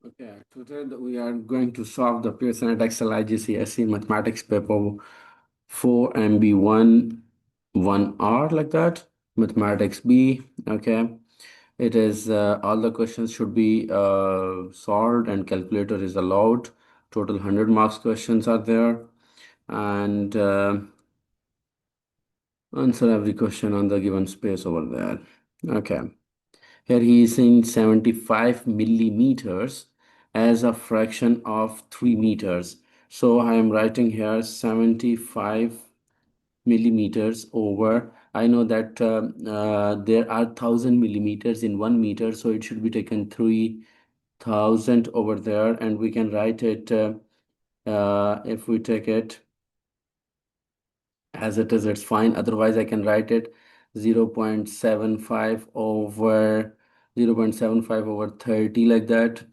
Okay, today we are going to solve the Pearson Edexcel IGCSE Mathematics paper 4 MB1 1R like that. Mathematics B. Okay, it is all the questions should be solved and calculator is allowed. Total 100 marks questions are there, and answer every question on the given space over there. Okay. Here he is saying 75 millimeters as a fraction of 3 meters. So I am writing here 75 millimeters over. I know that there are 1000 millimeters in 1 meter, so it should be taken 3000 over there, and we can write it if we take it as it is, it's fine. Otherwise I can write it 0.75 over 0.75 over 30 like that,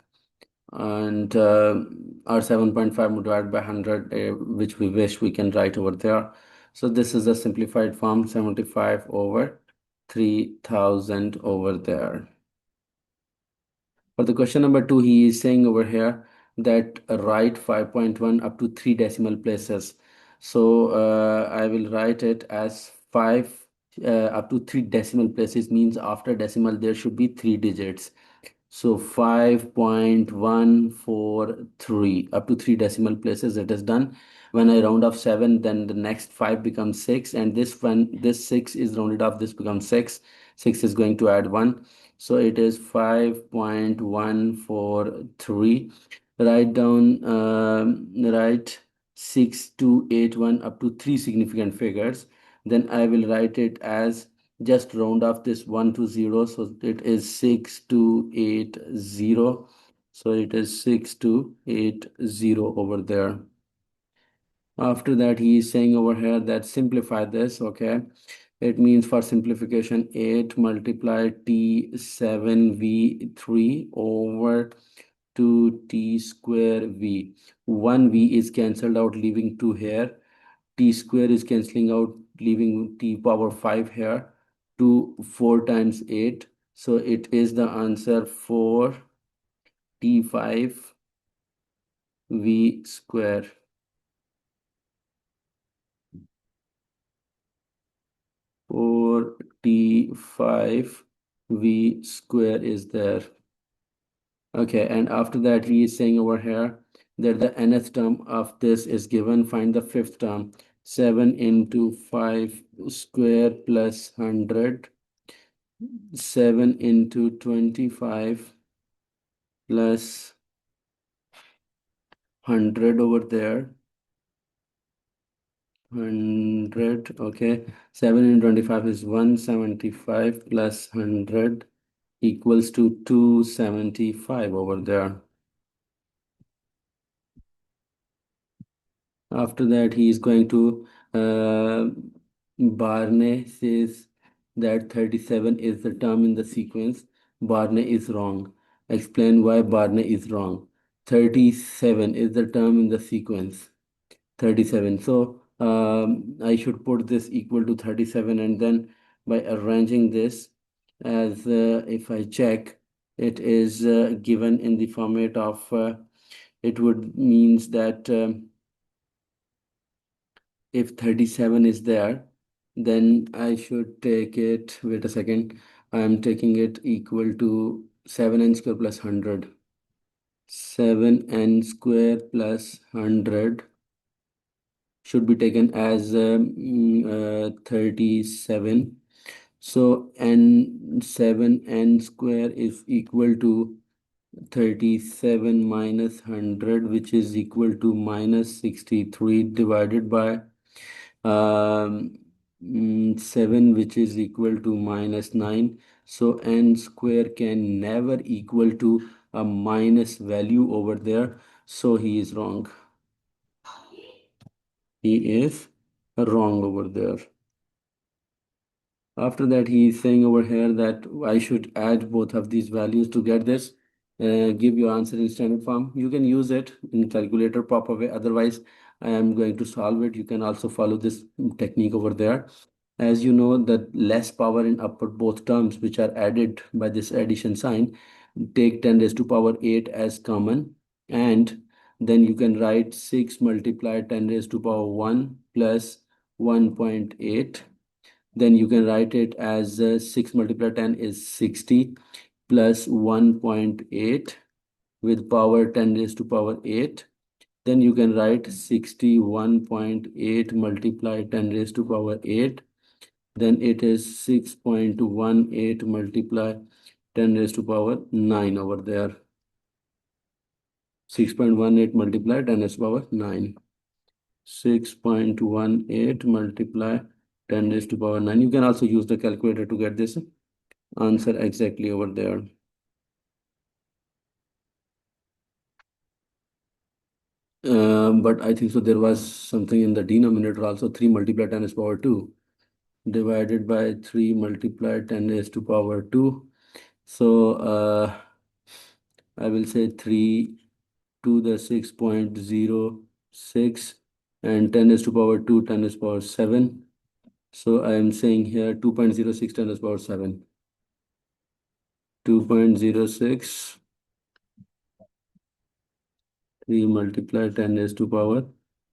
and or 7.5 divided by 100, which we wish we can write over there. So this is a simplified form, 75 over 3000 over there. For the question number 2, he is saying over here that write 5.1 up to 3 decimal places. So I will write it as 5 up to 3 decimal places, means after decimal there should be 3 digits. So 5.143 up to 3 decimal places, it is done. When I round off 7, then the next 5 becomes 6, and this one, this 6 is rounded off, this becomes 6. 6 is going to add 1. So it is 5.143. Write down, write 6281 up to 3 significant figures. Then I will write it as, just round off this 1 to 0, so it is 6280. So it is 6280 over there. After that, he is saying over here that simplify this. Okay, it means for simplification, 8 multiply t7v3 over 2t square v. 1 v is cancelled out, leaving 2 here. T square is cancelling out, leaving t power 5 here. 2 4 times 8, so it is the answer for t5 v square. 4t5 v square is there. Okay, and after that he is saying over here that the nth term of this is given. Find the fifth term. 7 into 5 square plus 100. 7 into 25 plus 100 over there. 100. Okay, 7 into 25 is 175 plus 100 equals to 275 over there. After that, he is going to Barney says that 37 is the term in the sequence. Barney is wrong. Explain why Barney is wrong. 37 is the term in the sequence. 37. So I should put this equal to 37, and then by arranging this as if I check, it is given in the format of it would means that if 37 is there, then I should take it, wait a second, I am taking it equal to 7n square plus 100. 7n square plus 100 should be taken as 37. So n square is equal to 37 minus 100, which is equal to minus 63 divided by 7, which is equal to minus 9. So n square can never equal to a minus value over there. So he is wrong. He is wrong over there. After that, he is saying over here that I should add both of these values to get this. Give your answer in standard form. You can use it in calculator proper way. Otherwise, I am going to solve it. You can also follow this technique over there. As you know, the less power in upper both terms, which are added by this addition sign, take 10 raised to power 8 as common, and then you can write 6 multiplied 10 raised to power 1 plus 1.8. Then you can write it as 6 multiplied 10 is 60 plus 1.8 with power 10 raised to power 8. Then you can write 61.8 multiplied 10 raised to power 8. Then it is 6.18 multiplied 10 raised to power 9 over there. 6.18 multiplied 10 raised to power 9. 6.18 multiply 10 raised to power 9. You can also use the calculator to get this answer exactly over there. But I think so there was something in the denominator also. 3 multiplied 10 raised to power 2 divided by 3 multiplied 10 raised to power 2. So I will say 3 to the 6.06 and 10 raised to power 2 10 raised to power 7. So I am saying here 2.06 10 raised to power 7. 2.06 3 multiplied 10 raised to power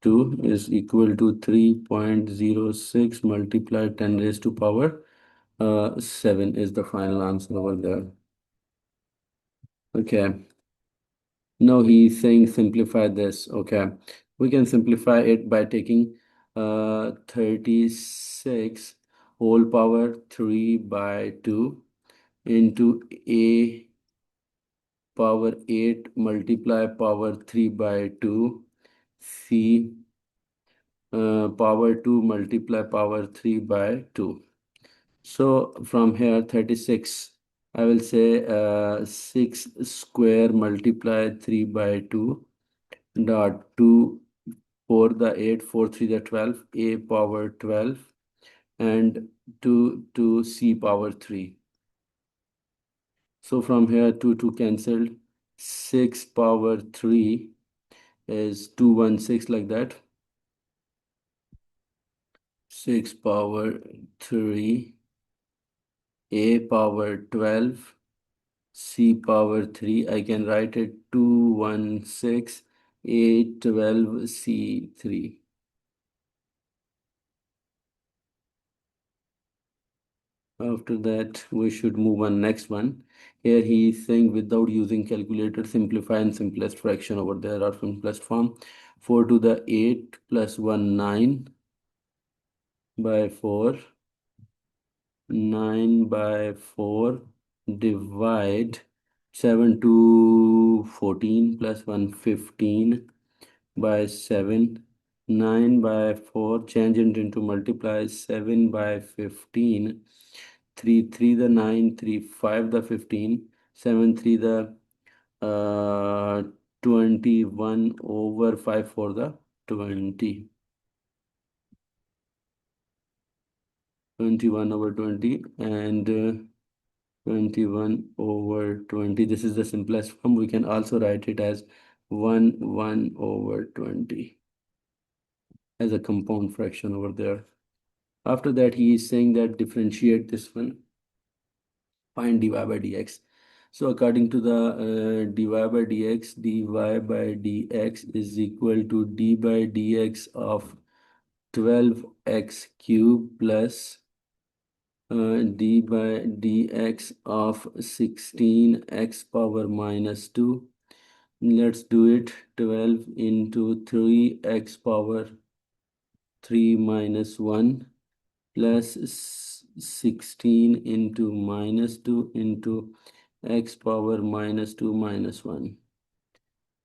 2 is equal to 3.06 multiplied 10 raised to power 7 is the final answer over there. Okay. Now he's saying simplify this. Okay. We can simplify it by taking 36 whole power 3 by 2 into a power 8 multiply power 3 by 2 c power 2 multiply power 3 by 2. So from here 36 I will say 6 square multiply 3 by 2 dot 2 4 the 8 4 3 the 12 a power 12 and 2 to c power 3. So from here 2 cancelled, 6 power 3 is 216 like that. 6 power 3 a power 12 c power 3. I can write it 216 a 12 c 3. After that we should move on next one. Here he is saying without using calculator simplify in simplest fraction over there or simplest form. 4 to the 8 plus 1 9 by 4. 9 by 4 divide 7 to 14 plus 1 15 by 7. 9 by 4 change it into multiply 7 by 15. 3 3 the 9 3 5 the 15 7 3 the 21 over 5 for the 20. 21 over 20 and 21 over 20. This is the simplest form. We can also write it as 1 over 20 as a compound fraction over there. After that, he is saying that differentiate this one, find dy by dx. So according to the dy by dx is equal to d by dx of 12x cube plus d by dx of 16x power minus 2. Let's do it. 12 into 3x power 3 minus 1 plus 16 into minus 2 into x power minus 2 minus 1.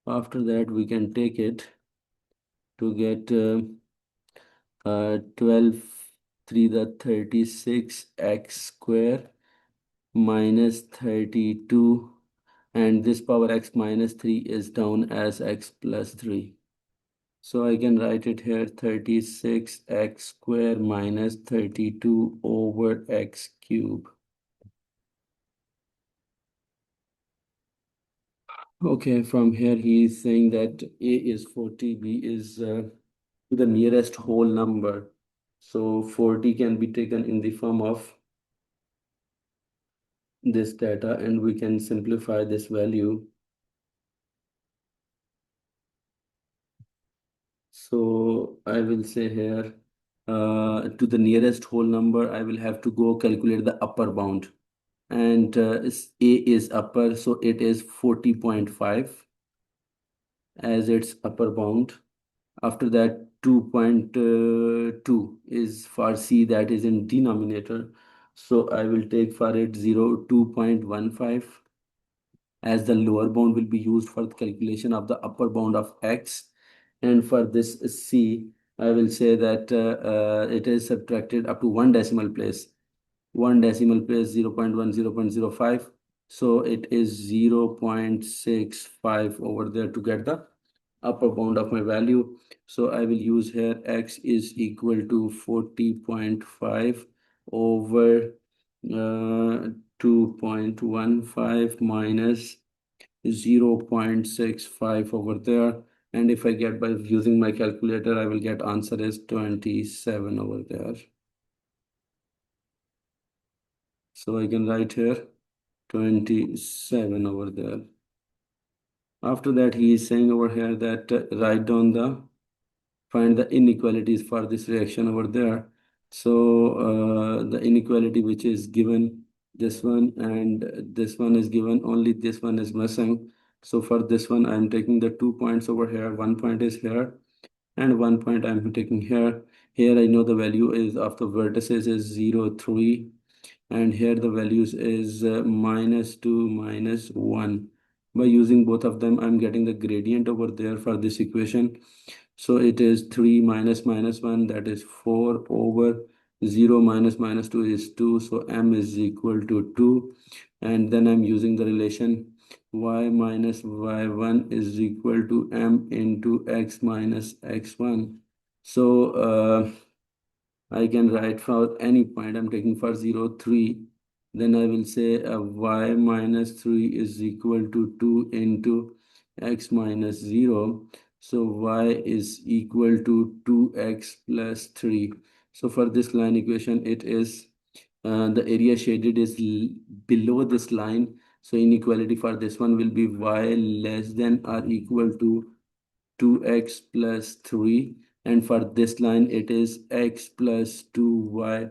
After that, we can take it to get 12 3 the 36 x square minus 32, and this power x minus 3 is down as x plus 3. So I can write it here 36x square minus 32 over x cube. Okay, from here he is saying that a is 40, b is the nearest whole number. So 40 can be taken in the form of this data and we can simplify this value. So I will say here to the nearest whole number, I will have to go calculate the upper bound. And A is upper, so it is 40.5 as its upper bound. After that, 2.2 is for C, that is in denominator. So I will take for it 2.15 as the lower bound will be used for the calculation of the upper bound of X. And for this C, I will say that it is subtracted up to one decimal place. One decimal place 0.1, 0.05. So it is 0.65 over there to get the upper bound of my value. So I will use here X is equal to 40.5 over 2.15 minus 0.65 over there. And if I get by using my calculator, I will get answer is 27 over there. So I can write here 27 over there. After that, he is saying over here that write down the find the inequalities for this reaction over there. So the inequality which is given, this one and this one is given, only this one is missing. So for this one, I'm taking the 2 points over here. One point is here and one point I'm taking here. Here I know the value is of the vertices is 0, 3, and here the values is -2, -1. By using both of them, I'm getting the gradient over there for this equation. So it is 3 minus minus 1, that is 4 over 0 minus minus 2 is 2. So m is equal to 2. And then I'm using the relation y minus y1 is equal to m into x minus x1. So I can write for any point I'm taking for 0, 3. Then I will say y minus 3 is equal to 2 into x minus 0. So y is equal to 2x plus 3. So for this line equation, it is the area shaded is below this line. So inequality for this one will be y less than or equal to 2x plus 3, and for this line it is x plus 2y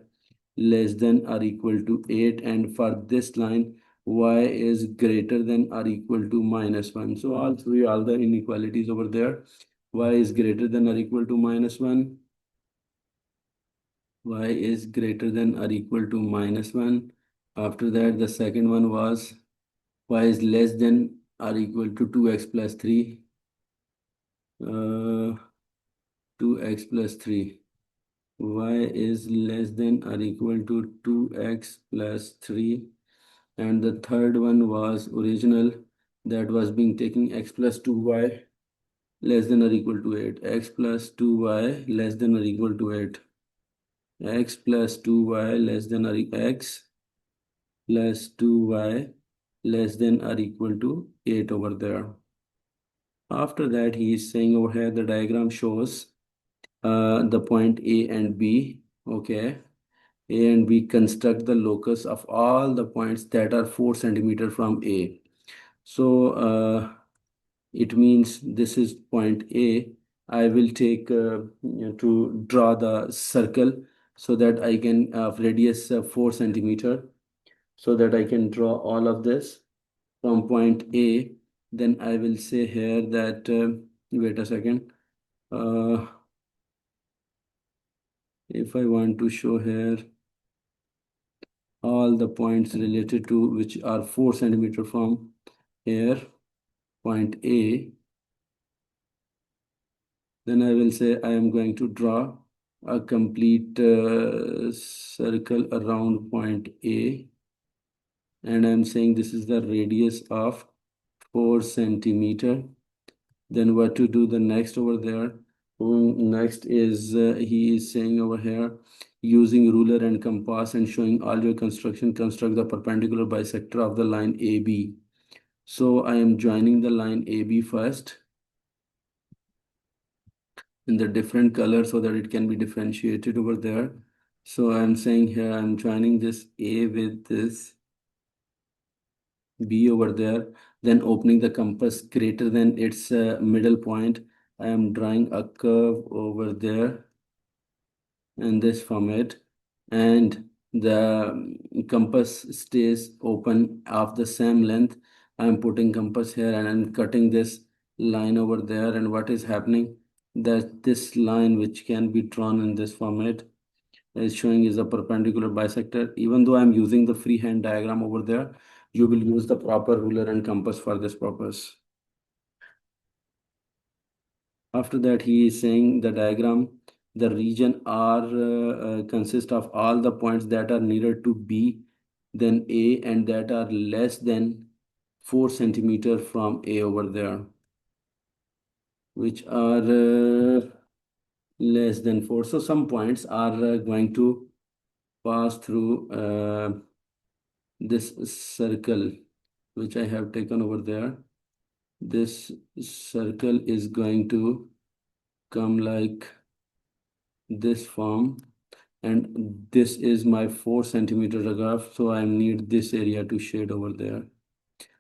less than or equal to 8, and for this line y is greater than or equal to -1. So all the inequalities over there, y is greater than or equal to -1, y is greater than or equal to -1. After that, the second one was y is less than or equal to 2x plus 3, uh, 2x plus 3. Y is less than or equal to 2x plus 3. And the third one was original, that was being taking x plus 2y less than or equal to 8. X plus 2y less than or equal to 8. X plus 2y less than or x plus 2y less than or equal to 8 over there. After that, he is saying over here the diagram shows the point A and B. Okay. A and B construct the locus of all the points that are 4 centimeter from A. So it means this is point A. I will take to draw the circle so that I can radius 4 centimeter, so that I can draw all of this from point A. Then I will say here that wait a second. Uh, if I want to show here all the points related to which are 4 centimeter from here, point A, then I will say I am going to draw a complete circle around point A, and I am saying this is the radius of 4 centimeter. Then what to do the next over there? Next is he is saying over here, using ruler and compass and showing all your construction, construct the perpendicular bisector of the line AB. So I am joining the line AB first in the different color so that it can be differentiated over there. So I'm saying here I'm joining this A with this B over there, then opening the compass greater than its middle point. I am drawing a curve over there in this format, and the compass stays open of the same length. I am putting compass here and I'm cutting this line over there, and what is happening, that this line which can be drawn in this format is showing is a perpendicular bisector. Even though I'm using the freehand diagram over there, you will use the proper ruler and compass for this purpose. After that, he is saying the diagram, the region R consist of all the points that are nearer to B than A and that are less than 4 centimeter from A over there, which are less than 4. So some points are going to pass through this circle which I have taken over there. This circle is going to come like this form, and this is my 4 centimeter graph, so I need this area to shade over there.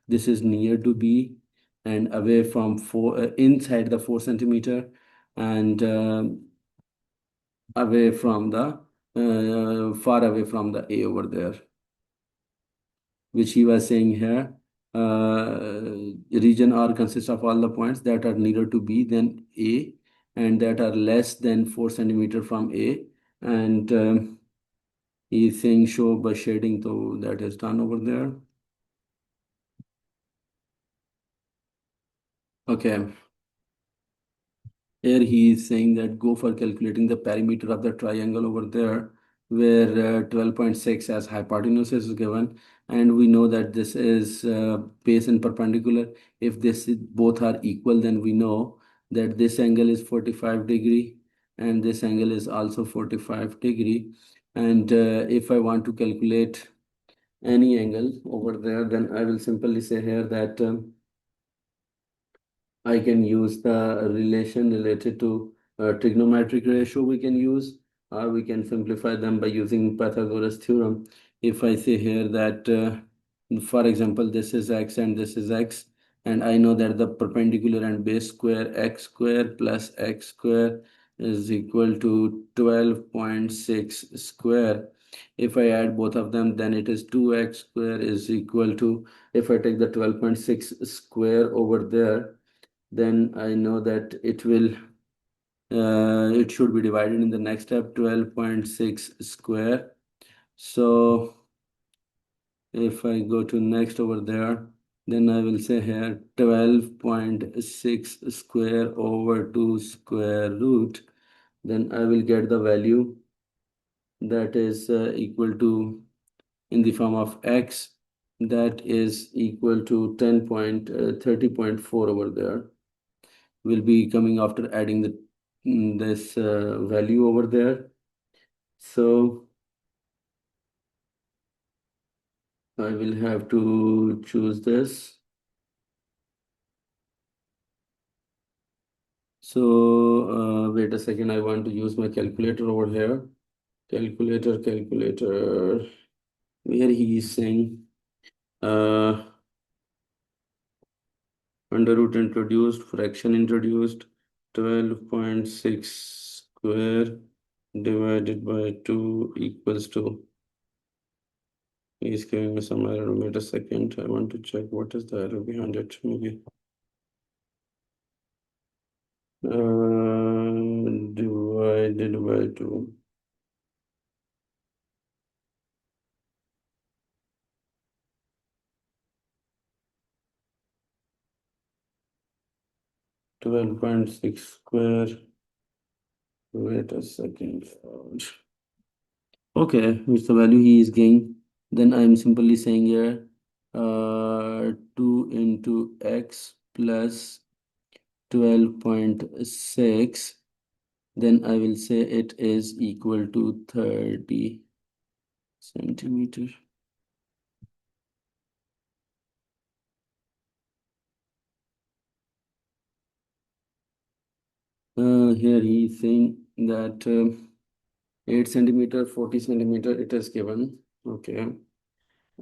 This is near to B and away from 4 inside the 4 centimeter, and away from the far away from the A over there, which he was saying here. Region R consists of all the points that are nearer to B than A and that are less than 4 centimeter from A, and he is saying show by shading, so that is done over there. Okay, here he is saying that go for calculating the perimeter of the triangle over there, where 12.6 as hypotenuse is given, and we know that this is base and perpendicular. If both are equal, then we know that this angle is 45 degree and this angle is also 45 degree. And if I want to calculate any angle over there, then I will simply say here that I can use the relation related to trigonometric ratio we can use, or we can simplify them by using Pythagoras theorem. If I say here that, for example, this is x and this is x, and I know that the perpendicular and base square x square plus x square is equal to 12.6 square. If I add both of them, then it is 2x square is equal to, if I take the 12.6 square over there, then I know that it should be divided in the next step 12.6 square. So if I go to next over there, then I will say here 12.6 square over 2 square root. Then I will get the value that is equal to, in the form of x, that is equal to 10.30.4 over there, will be coming after adding this value over there. So I will have to choose this. So wait a second, I want to use my calculator over here. Calculator, where he is saying uh, under root introduced, fraction introduced, 12.6 square divided by 2 equals to, he's giving me some error. Wait a second. I want to check what is the error behind it. Maybe divided by 2. 12.6 square. Wait a second. Okay, which the value he is getting. Then I'm simply saying here 2 into x plus 12.6. Then I will say it is equal to 30 centimeter. Here he is saying that 8 centimeter, 40 centimeter it is given. Okay.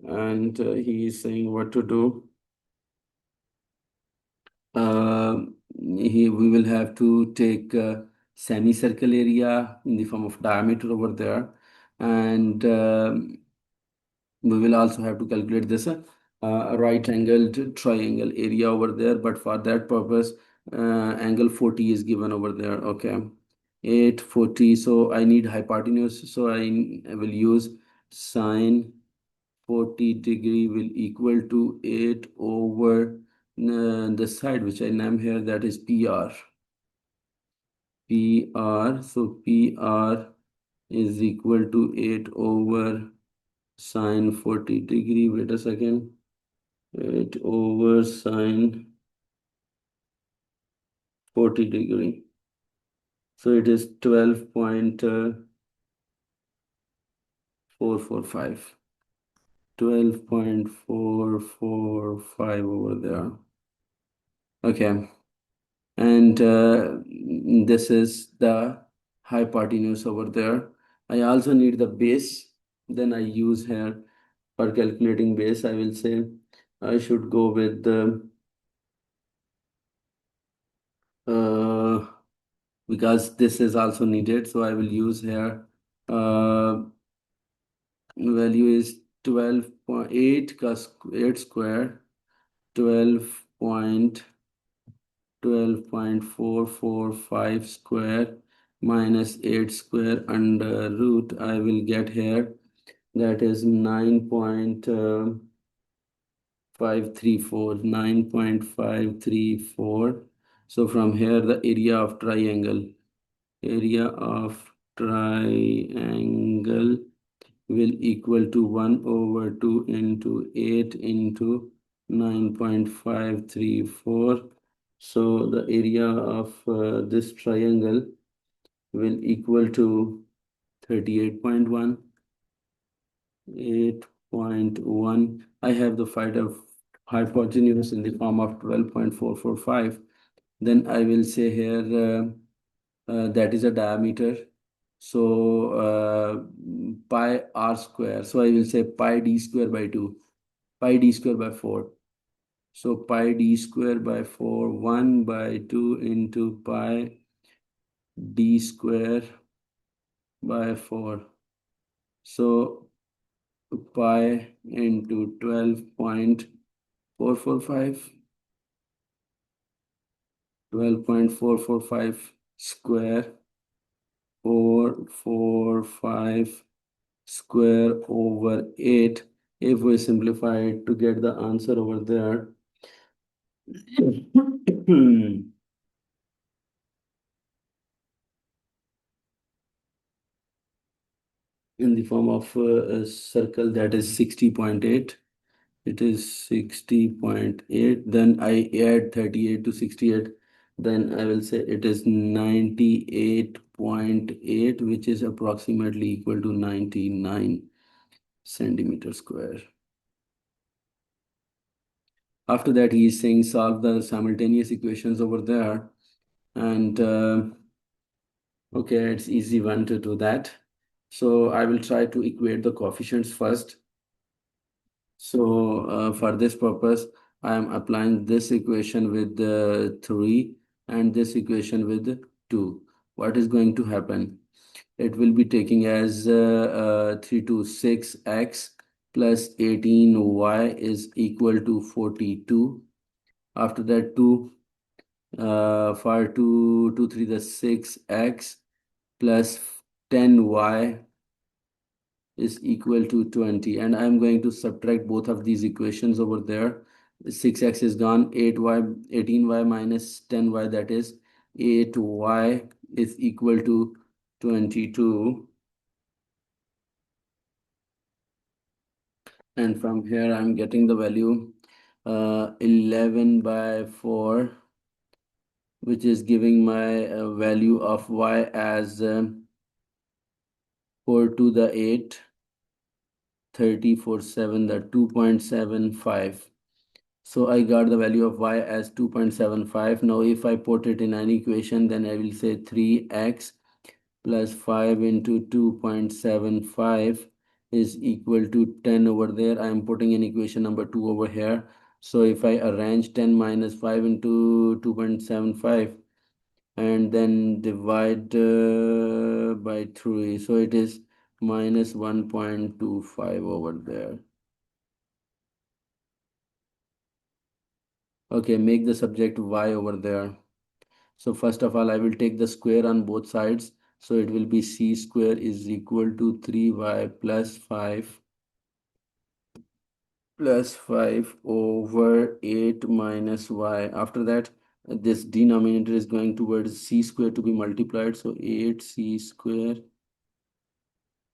and he is saying what to do. uh, we will have to take semicircle area in the form of diameter over there, and we will also have to calculate this right angled triangle area over there, but for that purpose angle 40 is given over there. Okay, 840, so I need hypotenuse, so I will use sine 40 degree will equal to 8 over the side which I name here, that is PR. PR, so PR is equal to 8 over sine 40 degree. Wait a second. 8 over sine 40 degree. So it is 12.445. 12.445 over there. Okay. And this is the hypotenuse over there. I also need the base. Then I use here for calculating base. I will say I should go with the uh, because this is also needed. So I will use here value is 12.8 cos 8 square 12.445 square minus 8 square under root. I will get here that is 9.534. So from here the area of triangle will equal to 1 over 2 into 8 into 9.534. So the area of this triangle will equal to 38.1. 8.1. I have the phi of hypotenuse in the form of 12.445. Then I will say here that is a diameter. So pi r square. So I will say pi d square by 2, pi d square by 4. So pi d square by 4, 1 by 2 into pi d square by 4. So pi into 12.445. 12.445 square 445 square over 8. If we simplify it to get the answer over there, in the form of a circle, that is 60.8. It is 60.8. Then I add 38 to 68. Then I will say it is 98.8, which is approximately equal to 99 centimeter square. After that, he is saying solve the simultaneous equations over there. And okay, it's easy one to do that. So I will try to equate the coefficients first. So for this purpose, I am applying this equation with 3 and this equation with 2. What is going to happen? It will be taking as 3 to 6x plus 18y is equal to 42. After that, 2 for 2, 3 the 6x plus 10y is equal to 20, and I'm going to subtract both of these equations over there. 6x is gone, 18y minus 10y, that is 8y is equal to 22. And from here I'm getting the value 11 by 4, which is giving my value of y as 4 to the 8, 30 for 7, the 2.75. So I got the value of y as 2.75. Now if I put it in an equation, then I will say 3x plus 5 into 2.75 is equal to 10 over there. I am putting in equation number 2 over here. So if I arrange 10 minus 5 into 2.75 and then divide by 3, so it is minus 1.25 over there. Okay, make the subject y over there. So first of all, I will take the square on both sides. So it will be c square is equal to 3y plus 5 over 8 minus y. After that, this denominator is going towards c square to be multiplied. So 8c square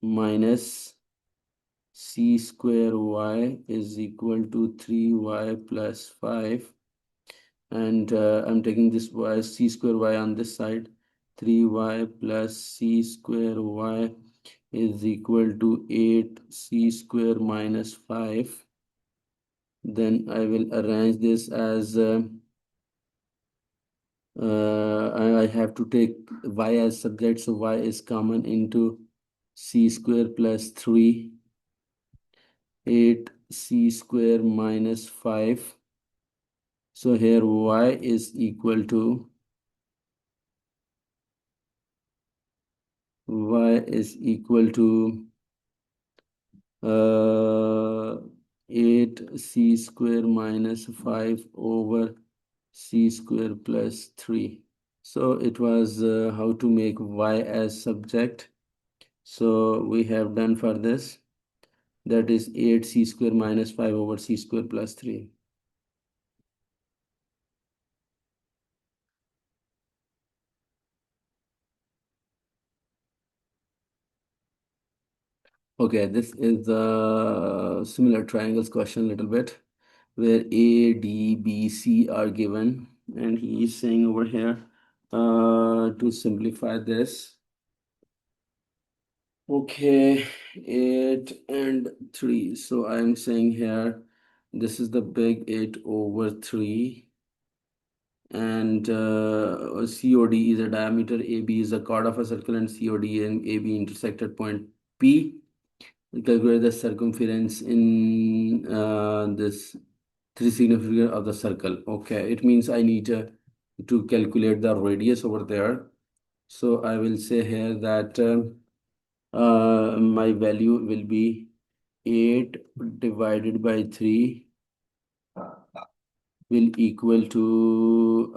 minus c square y is equal to 3y plus 5. And I'm taking this y c square y on this side. 3y plus c square y is equal to 8c square minus 5. Then I will arrange this as I have to take y as subject, so y is common into c square plus 3, 8c square minus 5. So here y is equal to 8c square minus 5 over c square plus 3. So it was how to make y as subject. So we have done for this. That is 8c square minus 5 over c square plus 3. Okay, this is the similar triangles question a little bit, where A, D, B, C are given, and he is saying over here to simplify this. Okay, 8 and 3. So I'm saying here, this is the big 8 over 3, and COD is a diameter, AB is a chord of a circle, and COD and AB intersect at point P. We calculate the circumference in this 3 significant of the circle. Okay, it means I need to calculate the radius over there. So I will say here that my value will be 8 divided by 3 will equal to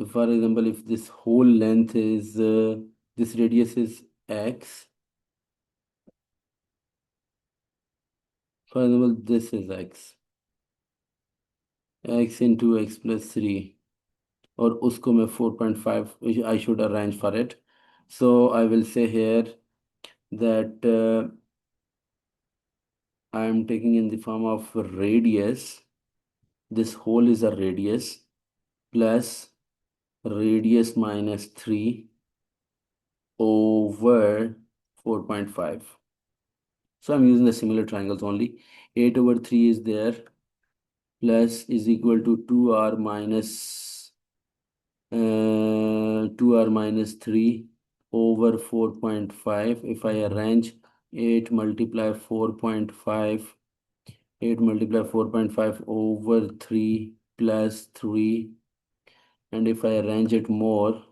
for example, if this whole length is this radius is x, for example, this is x into x plus 3, और उसको मैं 4.5 I should arrange for it. So I will say here that I am taking in the form of radius. This whole is a radius plus radius minus 3 over 4.5. So I'm using the similar triangles only. 8 over 3 is there, plus is equal to 2r minus 2r minus 3 over 4.5. If I arrange 8 multiply 4.5, 8 multiply 4.5 over 3 plus 3, and if I arrange it more,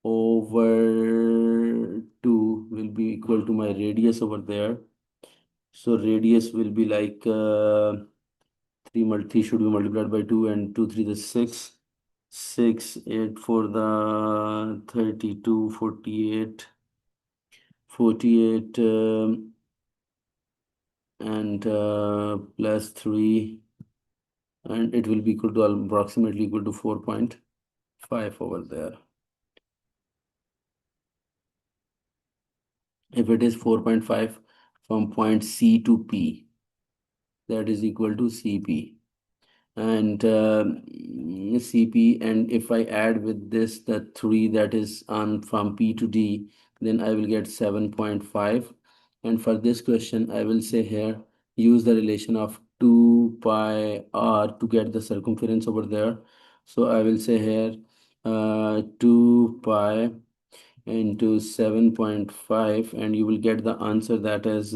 over 2 will be equal to my radius over there. So radius will be like 3 should be multiplied by 2, and 2 3 the 6, 6 8 for the 32 48, 48 and plus 3, and it will be equal to approximately equal to 4.5 over there. If it is 4.5 from point C to P, that is equal to CP. And CP, and if I add with this the 3 that is on from P to D, then I will get 7.5. And for this question, I will say here, use the relation of 2 pi r to get the circumference over there. So I will say here 2 pi into 7.5, and you will get the answer that is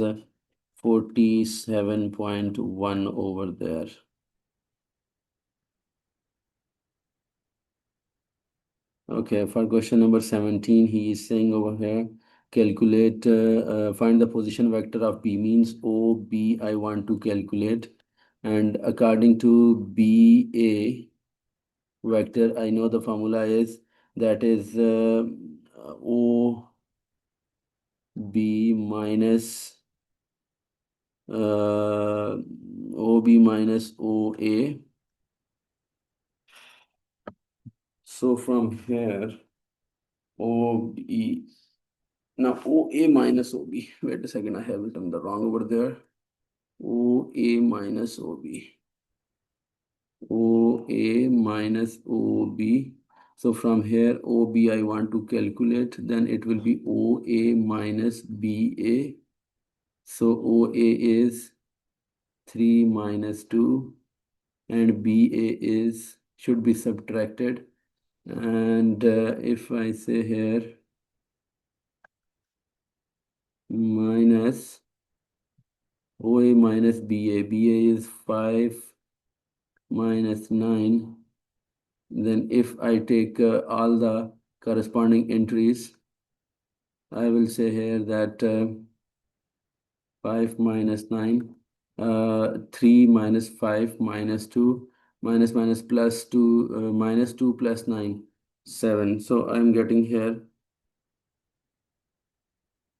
47.1 over there. Okay, for question number 17, he is saying over here, find the position vector of B, means OB I want to calculate. And according to BA vector, I know the formula is, that is OB minus OB minus OA. So from here, OB, now OA minus OB. Wait a second, I have written the wrong over there. OA minus OB. OA minus OB. So from here, OB I want to calculate, then it will be OA minus BA. So OA is 3 minus 2, and BA is, should be subtracted. And if I say here, minus OA minus BA, BA is 5 minus 9. Then if I take all the corresponding entries, I will say here that 5 minus 9, 3 minus 5 minus 2, minus plus 2, minus 2 plus 9, 7. So I'm getting here,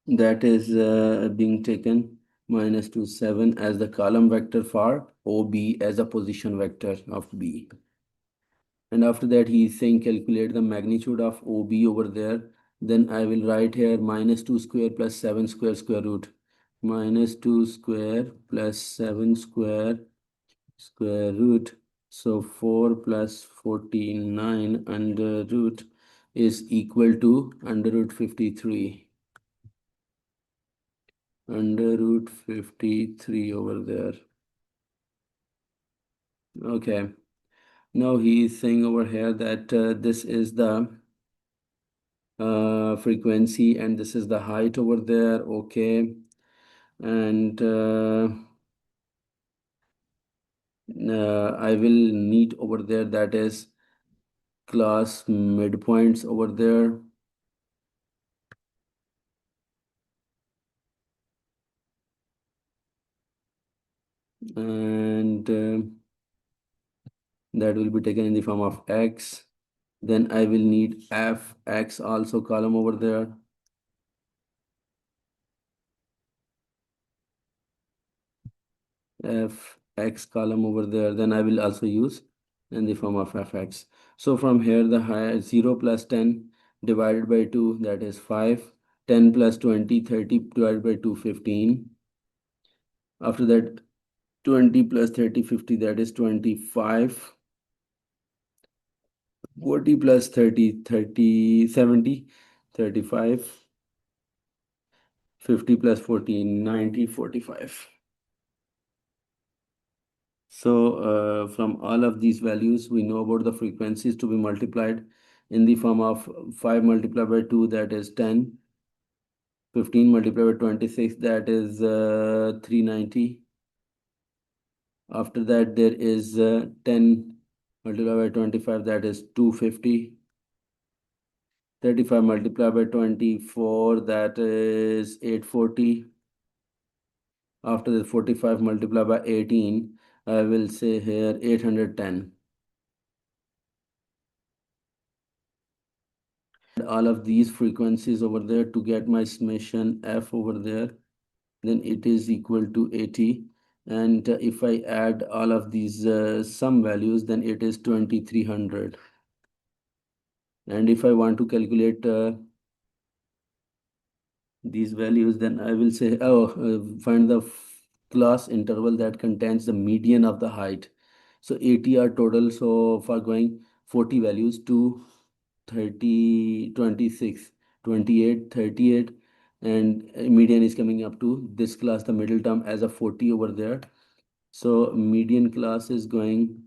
that is being taken minus 2, 7 as the column vector for OB as a position vector of B. And after that, he is saying calculate the magnitude of OB over there. Then I will write here minus 2 square plus 7 square square root. Minus 2 square plus 7 square square root. So 4 plus 49 under root is equal to under root 53. Under root 53 over there. Okay. Now he is saying over here that this is the frequency and this is the height over there. Okay. And I will need over there, that is class midpoints over there. And that will be taken in the form of x. Then I will need fx also column over there. Fx column over there. Then I will also use in the form of fx. So from here, the 0 plus 10 divided by 2, that is 5. 10 plus 20, 30 divided by 2, 15. After that, 20 plus 30, 50, that is 25. 40 plus 30, 30, 70, 35. 50 plus 14, 90, 45. So from all of these values, we know about the frequencies to be multiplied in the form of 5 multiplied by 2, that is 10. 15 multiplied by 26, that is 390. After that, there is 10 multiplied by 25, that is 250. 35 multiplied by 24, that is 840. After the 45 multiplied by 18, I will say here 810. All of these frequencies over there to get my summation f over there, then it is equal to 80. And if I add all of these sum values, then it is 2300. And if I want to calculate these values, then I will say, find the class interval that contains the median of the height. So 80 are total. So for going 40 values to 30, 26, 28, 38, and median is coming up to this class, the middle term, as a 40 over there. So median class is going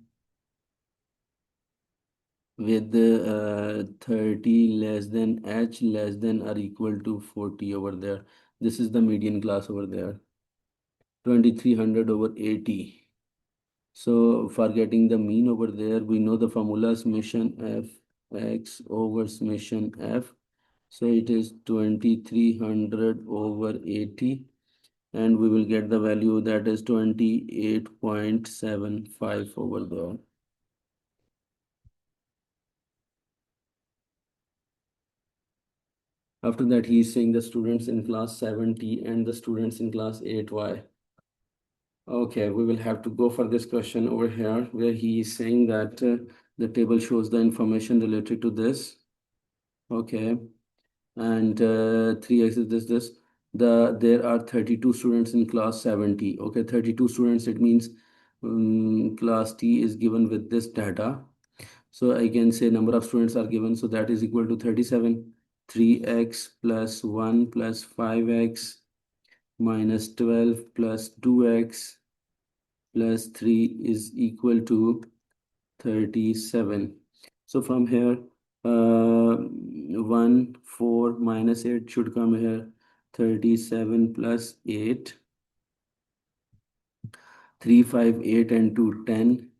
with 30 less than h less than or equal to 40 over there. This is the median class over there. 2300 over 80. So for getting the mean over there, we know the formula summation f x over summation f. So it is 2300 over 80, and we will get the value that is 28.75 over there. After that, he is saying the students in class 70 and the students in class 8y. Okay, we will have to go for this question over here where he is saying that the table shows the information related to this. Okay, and 3x is this. There are 32 students in class 70. Okay, 32 students, it means class T is given with this data. So I can say number of students are given, so that is equal to 37. 3x plus 1 plus 5x minus 12 plus 2x plus 3 is equal to 37. So from here, 1, 4 minus 8 should come here. 37 plus 8. 3, 5, 8 and 2, 10.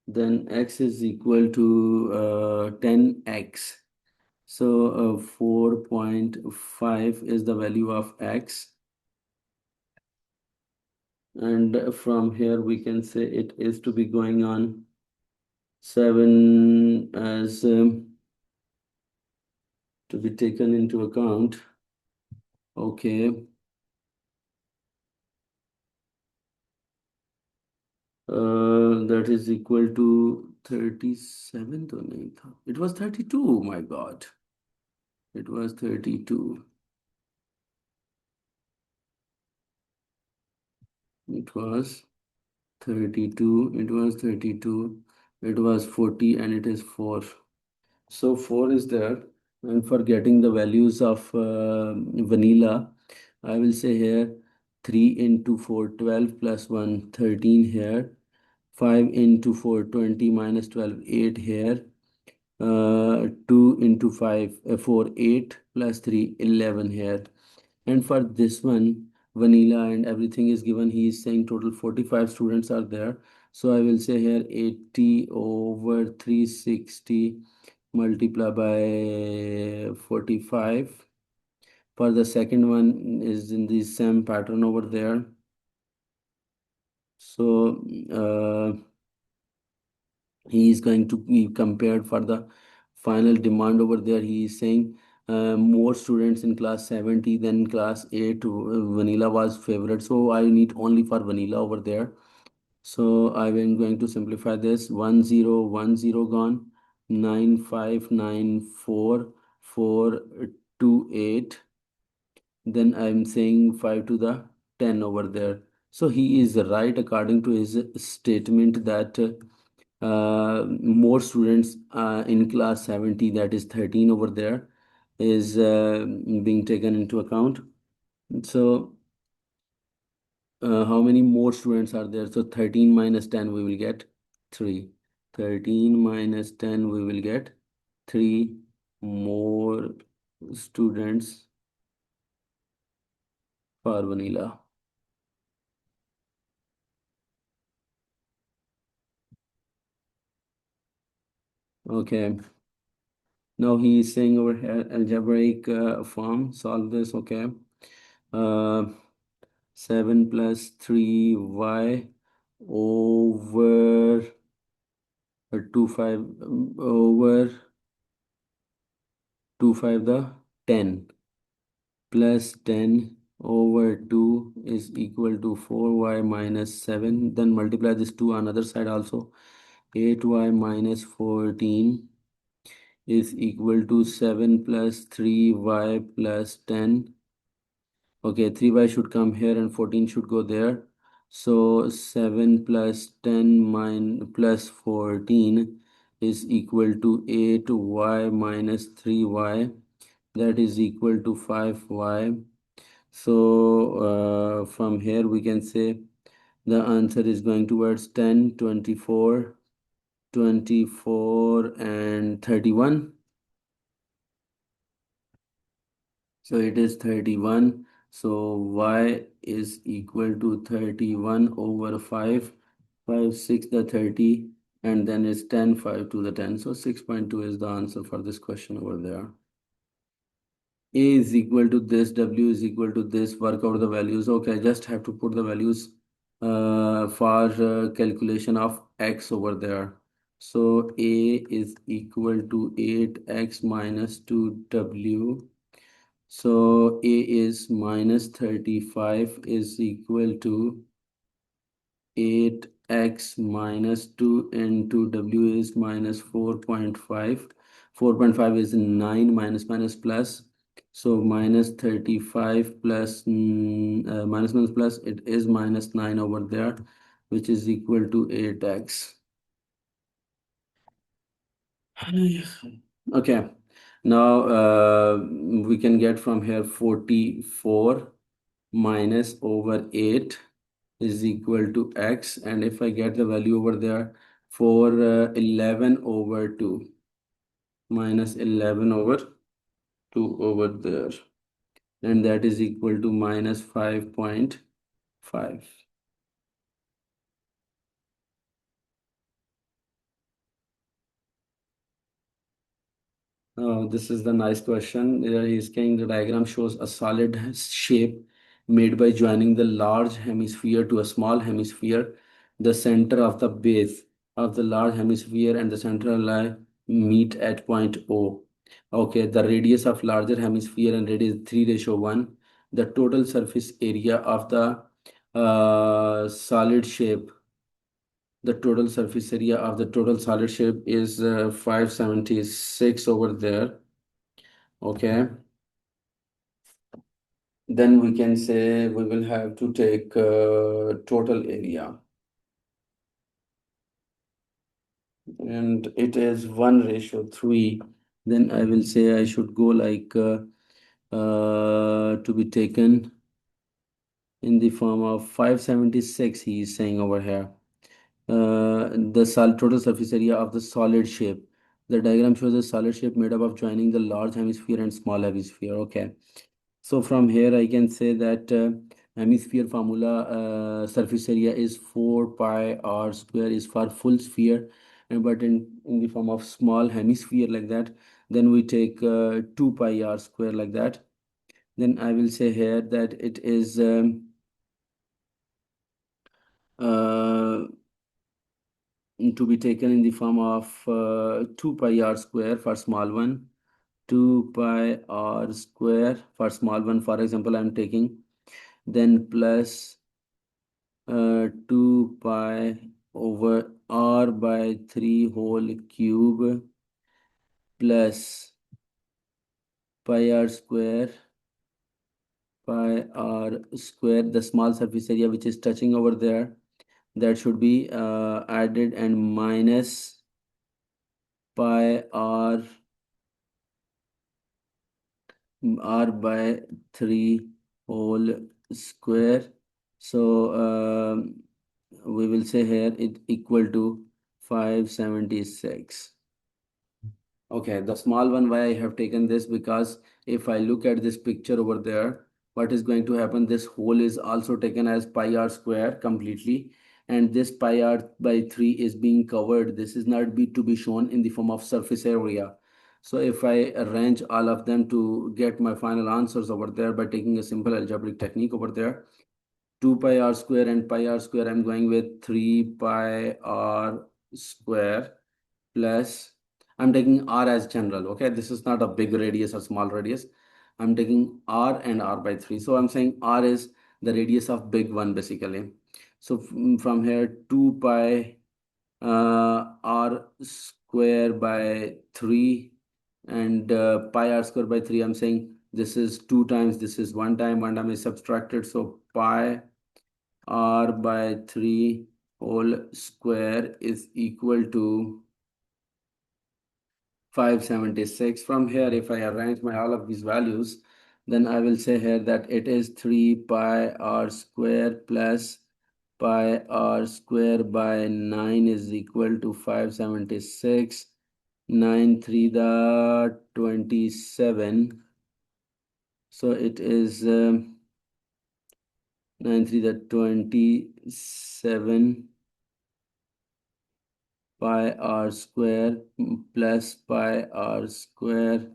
Then x is equal to 10x. So 4.5 is the value of x. And from here we can say it is to be going on 7 as to be taken into account. Okay. That is equal to 37 तो नहीं था. It was 32. Oh my God. It was 32. It was 32. It was 32. It was 40 and it is 4. So 4 is there. And for getting the values of vanilla, I will say here 3 into 4, 12 plus 1, 13 here. 5 into 4, 20 minus 12, 8 here. 2 into 5, 4, 8 plus 3, 11 here. And for this one, vanilla and everything is given. He is saying total 45 students are there. So I will say here 80 over 360 multiply by 45. For the second one is in the same pattern over there. So he is going to be compared for the final demand over there. He is saying more students in class 70 than class 8. Vanilla was favorite, so I need only for vanilla over there. So I am going to simplify this. 1010 gone. 9594 428. Then I'm saying 5 to the 10 over there. So he is right according to his statement that more students in class 70, that is 13 over there, is being taken into account. So how many more students are there? So 13 minus 10 we will get 3. 13 minus 10 we will get 3 more students for vanilla. Okay. Now he is saying over here algebraic form. Solve this. Okay. Uh, 7 plus 3y over 2 5 over 2 5 the 10 plus 10 over 2 is equal to 4y minus 7. Then multiply this 2 on other side also. 8y minus 14 is equal to 7 plus 3y plus 10. Okay, 3y should come here and 14 should go there. So 7 plus 10 plus 14 is equal to 8y minus 3y. That is equal to 5y. So from here we can say the answer is going towards 10, 24, 24 and 31. So it is 31. So y is equal to 31 over 5. 5, 6 the 30, and then it's 10, 5 to the 10. So 6.2 is the answer for this question over there. A is equal to this, W is equal to this, work out the values. Okay, I just have to put the values for calculation of x over there. So A is equal to 8x minus 2W. So A is minus 35 is equal to 8x minus 2 into W is minus 4.5. 4.5 is 9 minus minus plus. So minus 35 plus minus minus plus, it is minus 9 over there, which is equal to 8x. Okay, now we can get from here 44 minus over 8 is equal to x, and if I get the value over there for 11 over 2 minus 11 over 2 over there, and that is equal to minus 5.5. This is the nice question. He's saying the diagram shows a solid shape made by joining the large hemisphere to a small hemisphere. The center of the base of the large hemisphere and the central line meet at point O. Okay, the radius of larger hemisphere and radius 3:1. The total surface area of the solid shape, the total surface area of the total solid shape is 576 over there. Okay, then we can say we will have to take total area, and it is 1:3. Then I will say I should go like to be taken in the form of 576, he is saying over here. The total surface area of the solid shape. The diagram shows a solid shape made up of joining the large hemisphere and small hemisphere. Okay. So from here I can say that hemisphere formula, surface area is 4 pi r square is for full sphere, and but in the form of small hemisphere like that, then we take 2 pi r square like that. Then I will say here that it is uh, to be taken in the form of 2 pi r square for small one, 2 pi r square for small one, for example I'm taking, then plus 2 pi over r by 3 whole cube plus pi r square, the small surface area which is touching over there, that should be added, and minus pi r by 3 whole square. So we will say here it equal to 576. Okay, the small one, why I have taken this, because if I look at this picture over there, what is going to happen, this whole is also taken as pi r square completely, and this pi r by 3 is being covered. This is not to be shown in the form of surface area. So if I arrange all of them to get my final answers over there by taking a simple algebraic technique over there, 2 pi r square and pi r square, I'm going with 3 pi r square plus, I'm taking r as general. Okay, this is not a big radius or small radius. I'm taking r and r by 3. So I'm saying r is the radius of big one basically. So from here 2 pi r square by 3 and pi r square by 3, I'm saying this is 2 times, this is 1 time is subtracted. So pi r by 3 whole square is equal to 576. From here, if I arrange my all of these values, then I will say here that it is 3 pi r square plus pi r square by 9 is equal to 576. 9 3 the 27. So it is 9 3 the 27 pi r square plus pi r square,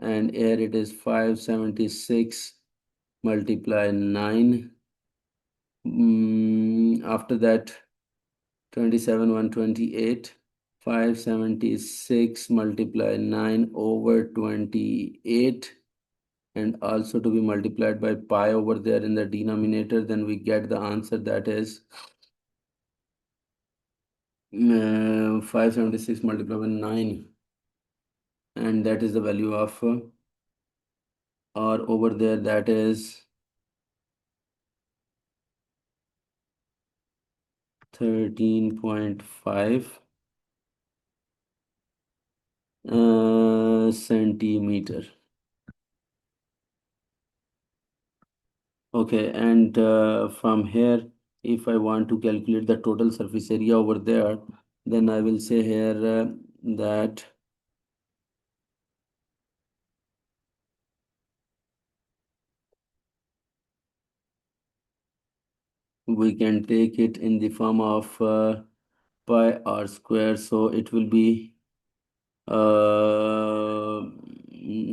and here it is 576 multiply 9. After that 27 128. 576 multiply 9 over 28, and also to be multiplied by pi over there in the denominator, then we get the answer, that is 576 multiplied by 9, and that is the value of r over there, that is 13.5 centimeter. Okay, and from here, if I want to calculate the total surface area over there, then I will say here that we can take it in the form of pi r square. So it will be,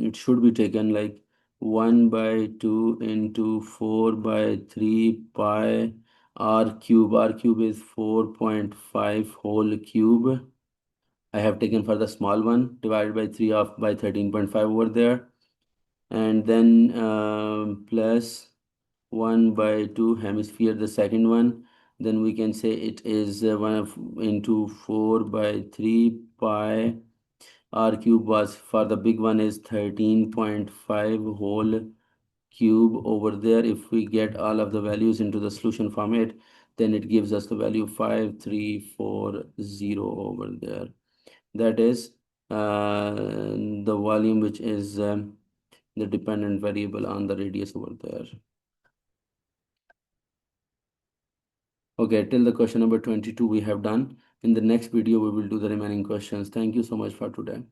it should be taken like 1 by 2 into 4 by 3 pi r cube. R cube is 4.5 whole cube. I have taken for the small one, divided by 3 of by 13.5 over there, and then plus 1 by 2 hemisphere, the second one. Then we can say it is 1 into 4 by 3 pi r cube was for the big one is 13.5 whole cube over there. If we get all of the values into the solution format, then it gives us the value 5340 over there. That is the volume, which is the dependent variable on the radius over there. Okay, till the question number 22 we have done. In the next video, we will do the remaining questions. Thank you so much for today.